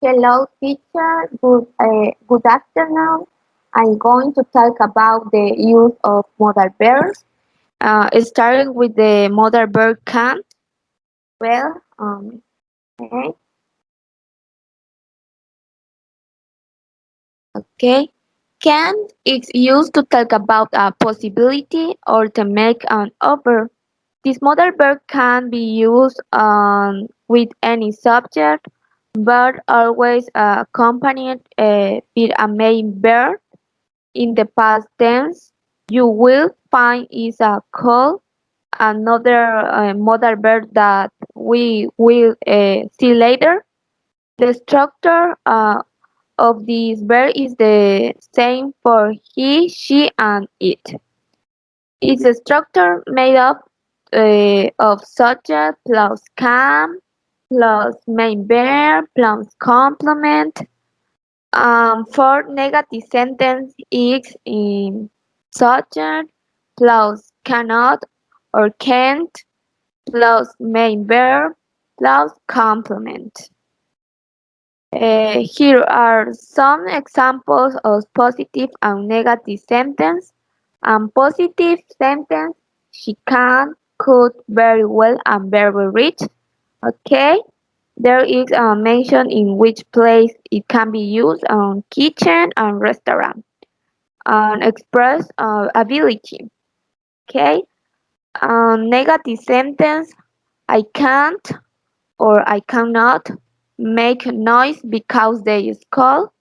Hello, teacher. Good afternoon. I'm going to talk about the use of modal verbs. Starting with the modal verb can. Well, okay. okay. Can is used to talk about a possibility or to make an offer. This modal verb can be used with any subject, but always accompanied with a main verb. In the past tense, you will find is a call, another modal verb that we will see later. The structure of this verb is the same for he, she, and it. It's a structure made up of subject plus can plus main verb plus complement. For negative sentence is in subject plus cannot or can't plus main verb plus complement. Here are some examples of positive and negative sentence. Positive sentence, she can, could, very well, and very rich. Okay. There is a mention in which place it can be used on kitchen and restaurant and express ability. Okay. Negative sentence, I can't or I cannot make noise because they call.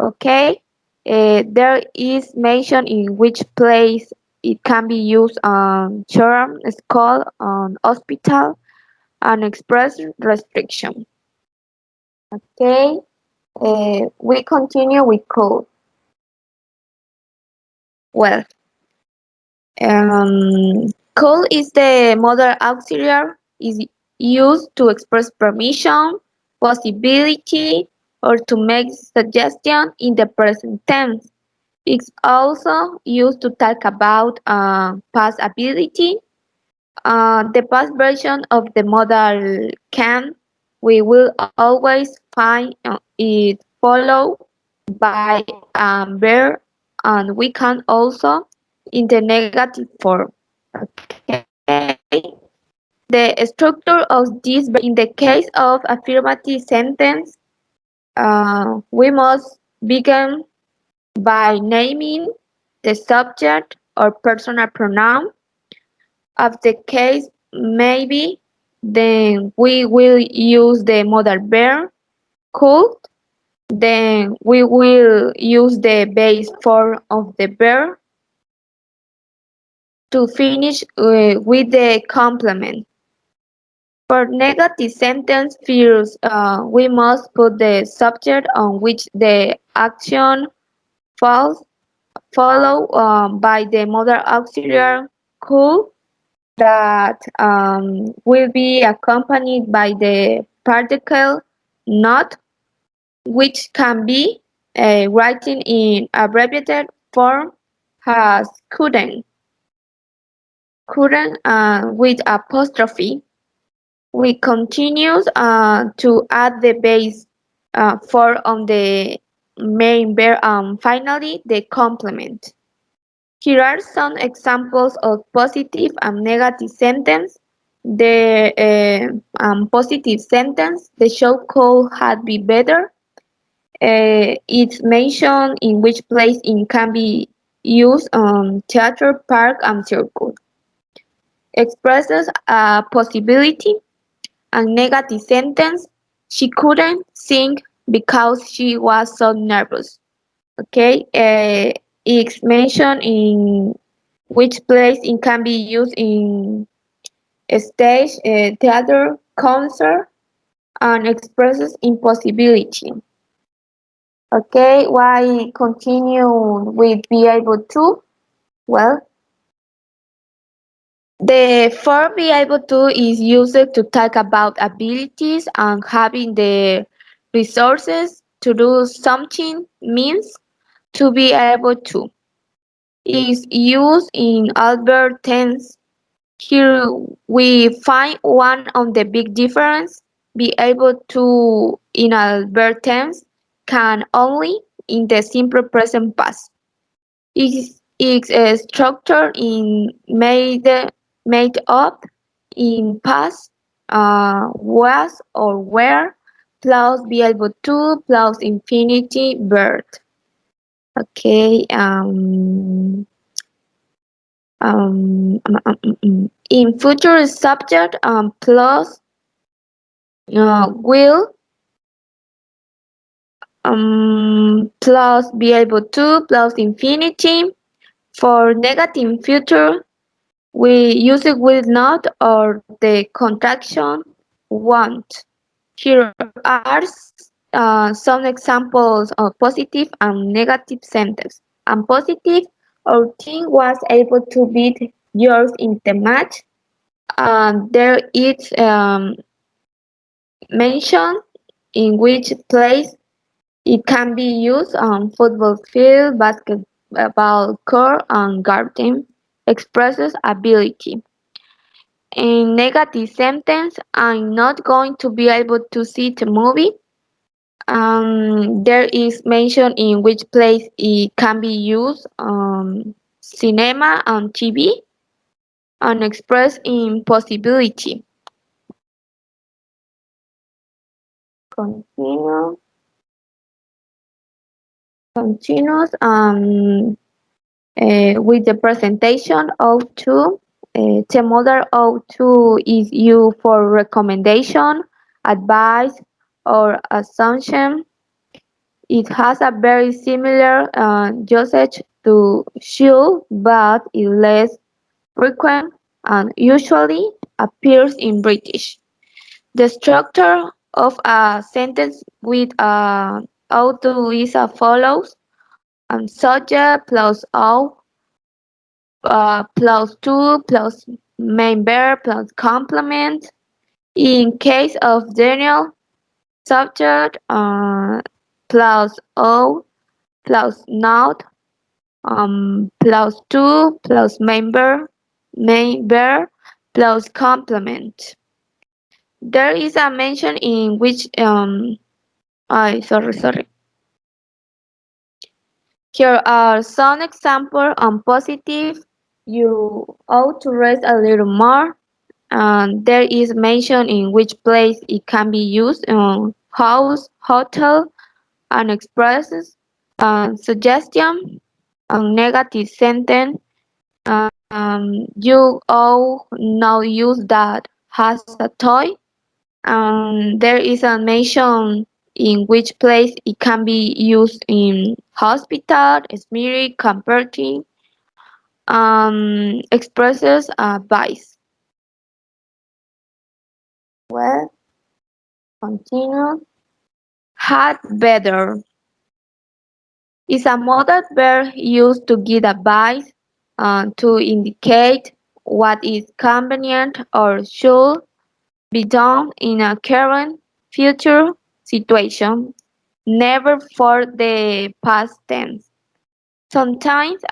Okay. There is mention in which place it can be used on term, school, on hospital, and express restriction. Okay. We continue with code. Well, code is the modal auxiliary is used to express permission, possibility, or to make suggestion in the present tense. It's also used to talk about past ability. The past version of the modal can, we will always find it followed by verb, and we can also in the negative form. Okay. The structure of this verb in the case of affirmative sentence, we must begin by naming the subject or personal pronoun. Of the case maybe, then we will use the modal verb could. Then we will use the base form of the verb to finish with the complement. For negative sentence fears, we must put the subject on which the action falls, followed by the modal auxiliary could that will be accompanied by the particle not, which can be written in abbreviated form as couldn't with apostrophe. We continue to add the base for on the main verb and finally the complement. Here are some examples of positive and negative sentence. The positive sentence, the show could have been better. It's mentioned in which place it can be used on theater, park, and circle. Expresses a possibility. And negative sentence, she couldn't sing because she was so nervous. Okay, it's mentioned in which place it can be used in a stage, theater, concert, and expresses impossibility. Okay, why continue with be able to? Well, the verb be able to is used to talk about abilities and having the resources to do something means to be able to. Is used in adverb tense. Here we find one of the big difference be able to in a verb tense can only in the simple present past. It's structured in made up in past, was or were, plus be able to, plus infinity verb. Okay. In future subject, plus will, plus be able to, plus infinity. For negative future, we use it will not or the contraction want. Here are some examples of positive and negative sentence. And positive, our team was able to beat yours in the match. There is mentioned in which place it can be used on football field, basketball court, and garden. Expresses ability. In negative sentence, I'm not going to be able to see the movie. There is mention in which place it can be used, cinema and TV, and express in possibility. Continue. Continues with the presentation of two. The model of two is used for recommendation, advice, or assumption. It has a very similar usage to should, but is less frequent and usually appears in British. The structure of a sentence with auto is as follows: subject plus all, plus to plus main verb plus complement. In case of general subject, plus o plus not, plus to plus main verb plus complement. There is a mention in which sorry. Here are some examples on positive. You ought to rest a little more. There is mention in which place it can be used: house, hotel, and expresses suggestion. Negative sentence: you all now use that has a toy. There is a mention in which place it can be used: in hospital, smeary, comforting, expresses advice. Well, continue. Had better is a modal verb used to give advice, to indicate what is convenient or should be done in a current, future situation, never for the past tense. Sometimes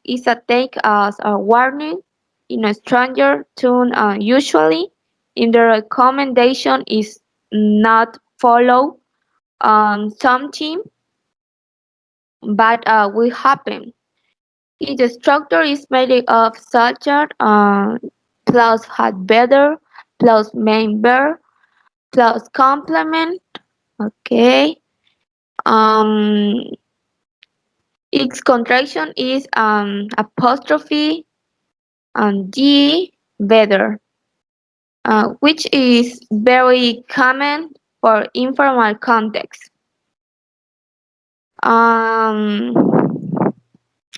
it's a take as a warning in a stranger tone. Usually, in the recommendation is not follow something bad will happen. Its structure is made of subject plus had better plus main verb plus complement. Okay. Um, its contraction is apostrophe and D better, which is very common for informal context. Um,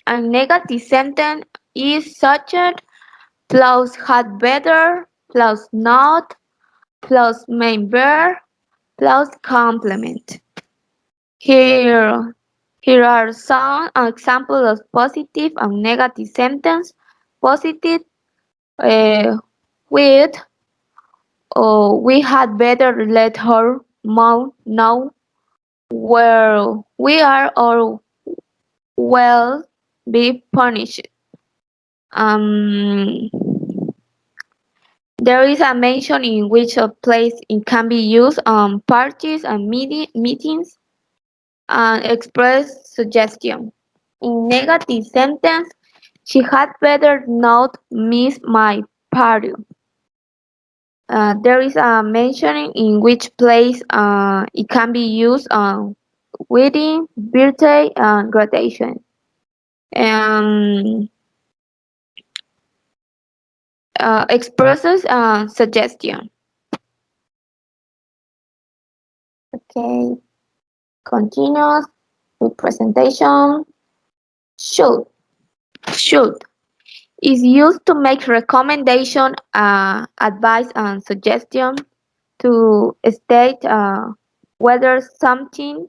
a negative sentence is subject plus had better plus not plus main verb plus complement. Here, here are some examples of positive and negative sentence. Positive, with, or we had better let her mom know where we are or will be punished. Um, There is a mention in which a place it can be used on parties and meetings and express suggestion. In negative sentence, she had better not miss my party. There is a mentioning in which place it can be used on wedding, birthday, and graduation. Um, expresses suggestion. Okay, continuous with presentation. Should. Should is used to make recommendation, advice, and suggestion to state whether something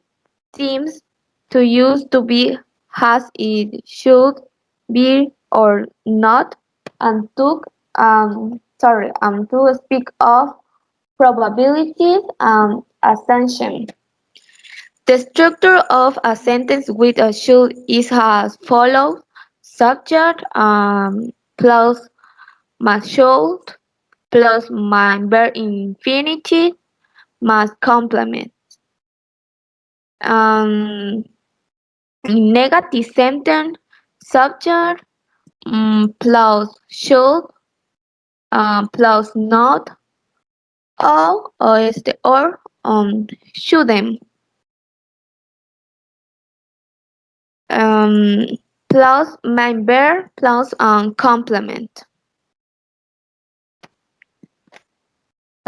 seems to use to be as it should be or not, and to speak of probabilities and assumptions. The structure of a sentence with a should is as follows: subject plus my should plus my verb infinitive must complement. Um, in negative sentence, subject plus should plus not or este or shouldn't um, plus main verb plus complement.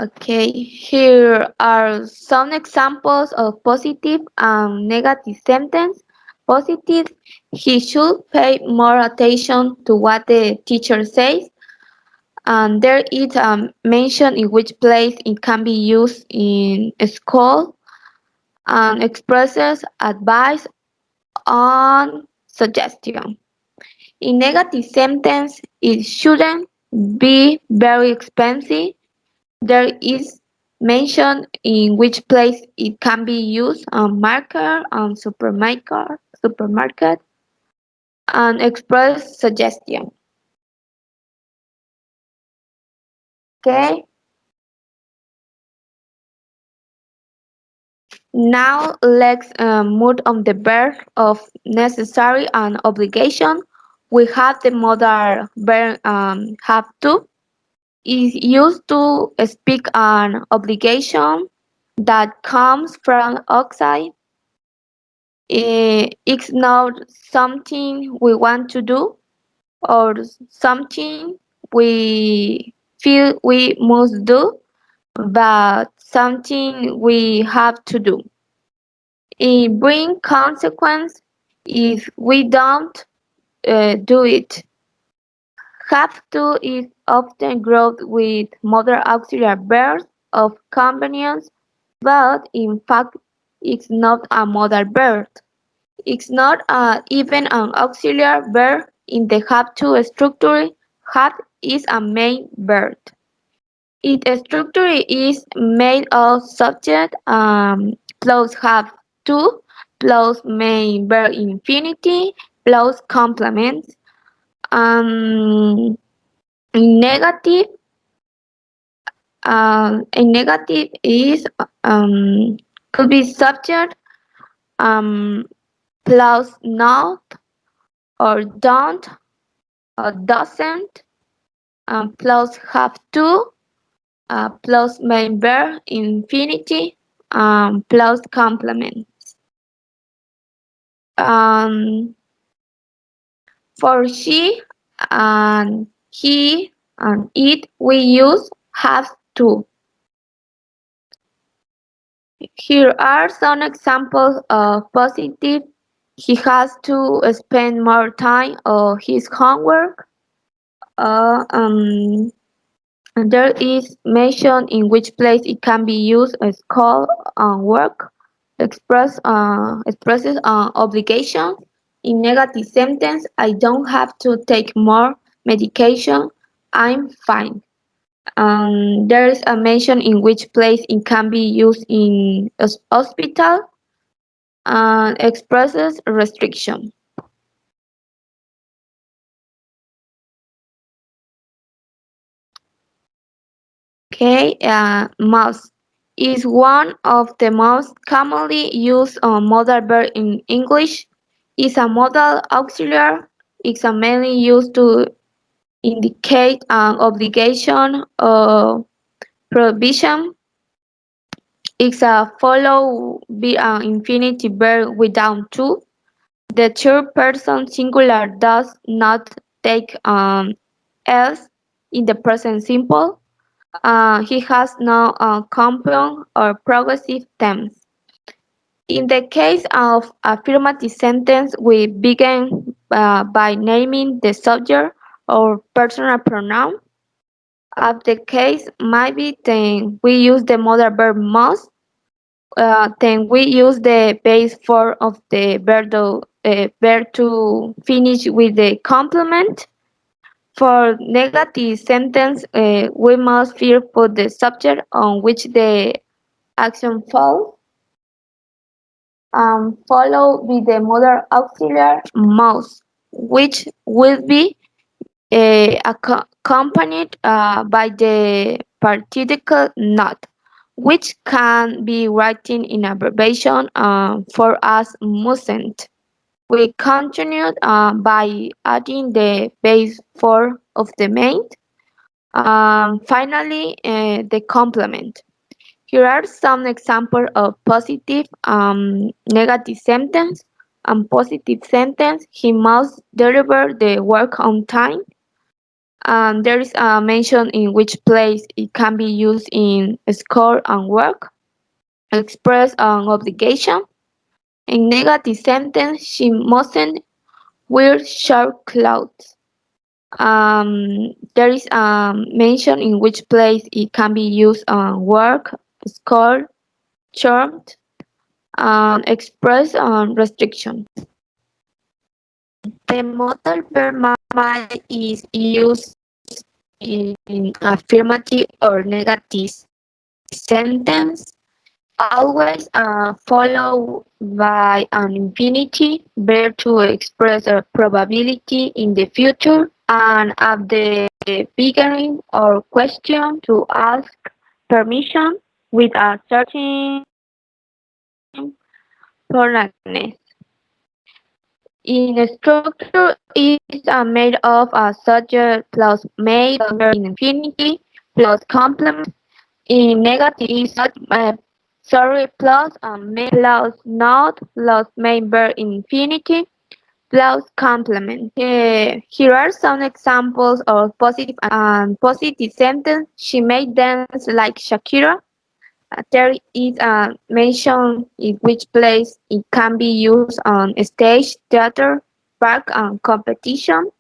Okay, here are some examples of positive and negative sentence. Positive, he should pay more attention to what the teacher says. And there is a mention in which place it can be used in a school and expresses advice on suggestion. In negative sentence, it shouldn't be very expensive. There is mention in which place it can be used on market, on supermarket, and express suggestion. Okay. Now let's move on the verb of necessary and obligation. We have the modal verb have to. Is used to speak an obligation that comes from outside. It's not something we want to do or something we feel we must do, but something we have to do. It brings consequence if we don't do it. Have to is often grouped with modal auxiliary verbs of convenience, but in fact it's not a modal verb. It's not even an auxiliary verb in the have to structure. Have is a main verb. Its structure is made of subject plus have to plus main verb infinity plus complement. Um, negative a negative is could be subject um, plus not or don't or doesn't plus have to plus main verb infinity plus complement. Um, for she and he and it we use have to. Here are some examples of positive. He has to spend more time on his homework. Uh, um, and there is mention in which place it can be used as call on work. Expresses obligation. In negative sentence, I don't have to take more medication. I'm fine. There is a mention in which place it can be used in a hospital and expresses restriction. Okay, must is one of the most commonly used modal verb in English. Is a modal auxiliary. It's mainly used to indicate an obligation or prohibition. It's a follow be an infinitive verb without to. The third person singular does not take else in the present simple. He has no compound or progressive tense. In the case of affirmative sentence, we begin by naming the subject or personal pronoun. Of the case might be then we use the modal verb must. Then we use the base form of the verb to finish with the complement. For negative sentence, we must first put the subject on which the action falls, followed by the modal auxiliary must, which will be accompanied by the particle not, which can be written in abbreviation for us mustn't. We continued by adding the base form of the main. Finally, the complement. Here are some examples of positive negative sentence. Positive sentence, he must deliver the work on time. There is a mention in which place it can be used in school and work. Express an obligation. In negative sentence, she mustn't wear short clothes. There is a mention in which place it can be used on work, school, church, express restriction. The modal verb might is used in affirmative or negative sentence, always followed by an infinitive verb to express a probability in the future, and at the beginning or question to ask permission with a certain politeness. In structure is made of a subject plus main verb in infinity plus complement. In negative is plus main plus not plus main verb in infinity plus complement. Here are some examples of positive and positive sentence. She made dance like Shakira. There is a mention in which place it can be used on stage, theater, park, and competition,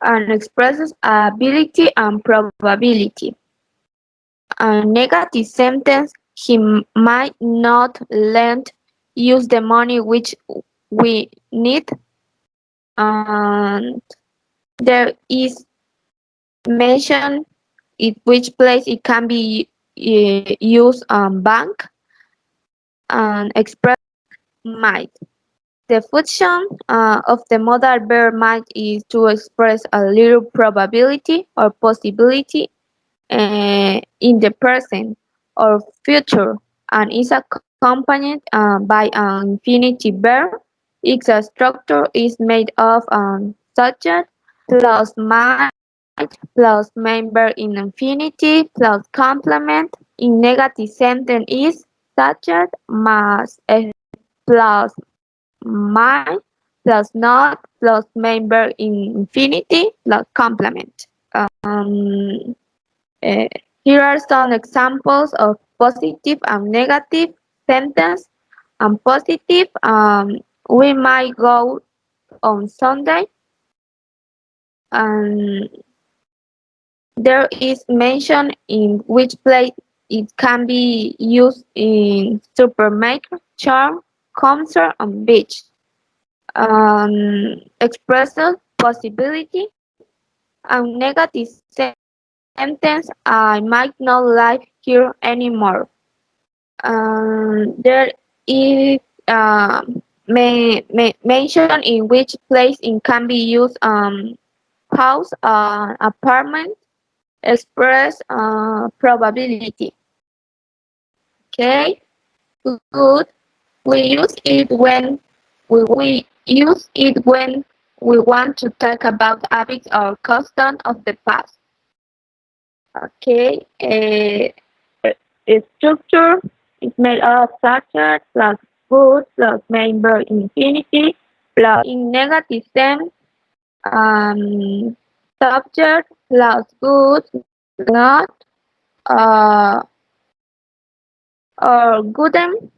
and expresses ability and probability. A negative sentence, he might not lend use the money which we need, and there is mention in which place it can be used on bank and express might. The function of the modal verb might is to express a little probability or possibility in the present or future, and is accompanied by an infinitive verb. Its structure is made of subject plus might plus member in infinitive plus complement. In negative sentence is subject must plus might plus not plus member in infinity plus complement. Um, uh, Here are some examples of positive and negative sentence. Positive, we might go on Sunday. And there is mention in which place it can be used in supermarket, charm, concert, and beach. Expresses possibility and negative sentence, I might not live here anymore. There is mention in which place it can be used house, apartment, express probability. Okay, good. We use it when we use it when we want to talk about habits or customs of the past. Okay, a structure is made of subject plus good plus main verb infinitive plus in negative sense subject plus good not uh, or gooden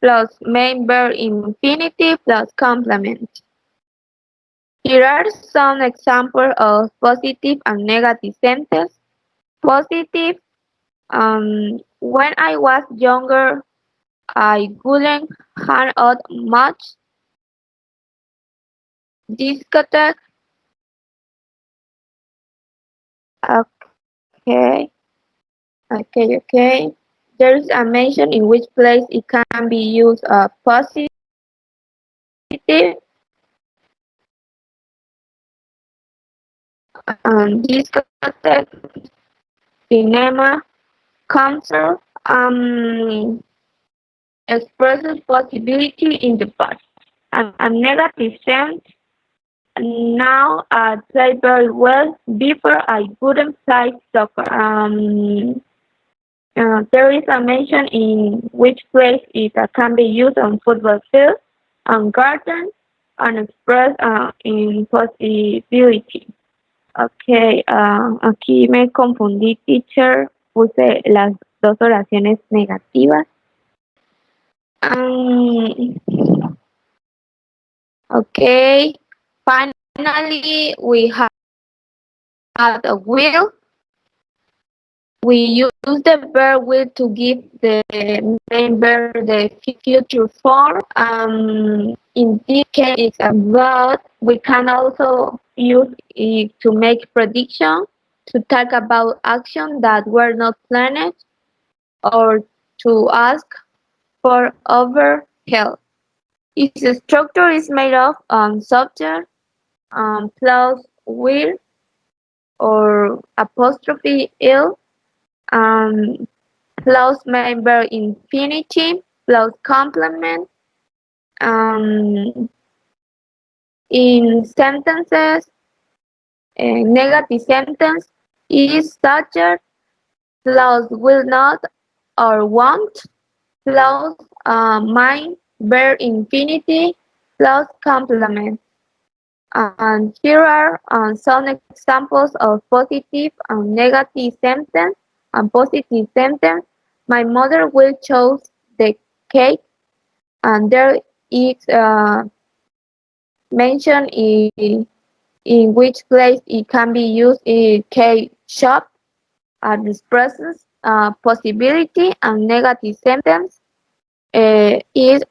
plus main verb infinitive plus complement. Here are some examples of positive and negative sentences. Positive, when I was younger, I wouldn't hang out much. Discotheque, okay, okay. There is a mention in which place it can be used positive. Discotheque, cinema, concert, expresses possibility in the past. And a negative sense, now I play very well. Before I wouldn't play soccer. There is a mention in which place it can be used on football field, on garden, and express in possibility. Okay, aquí me confundí, teacher. Puse las dos oraciones negativas. Um, okay, finally we have a will. We use the verb will to give the main verb the future form. In this case, it's a verb. We can also use it to make prediction, to talk about actions that were not planned, or to ask for over help. Its structure is made of subject plus will or apostrophe ill. Um, plus member infinitive plus complement. Um, in sentences, a negative sentence is subject plus will not or won't plus mind verb infinity plus complement. And here are some examples of positive and negative sentence. And positive sentence, my mother will choose the cake, and there is mentioned in which place it can be used in cake shop and expresses possibility. And negative sentence is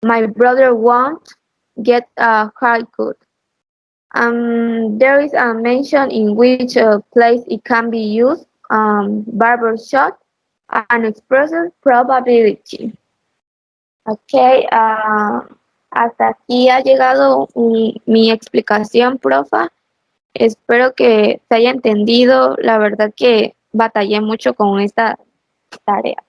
my brother won't get a haircut. There is a mention in which place it can be used, barber shop, and expresses probability. Ok, hasta aquí ha llegado mi explicación, profa. Espero que se haya entendido. La verdad que batallé mucho con esta tarea.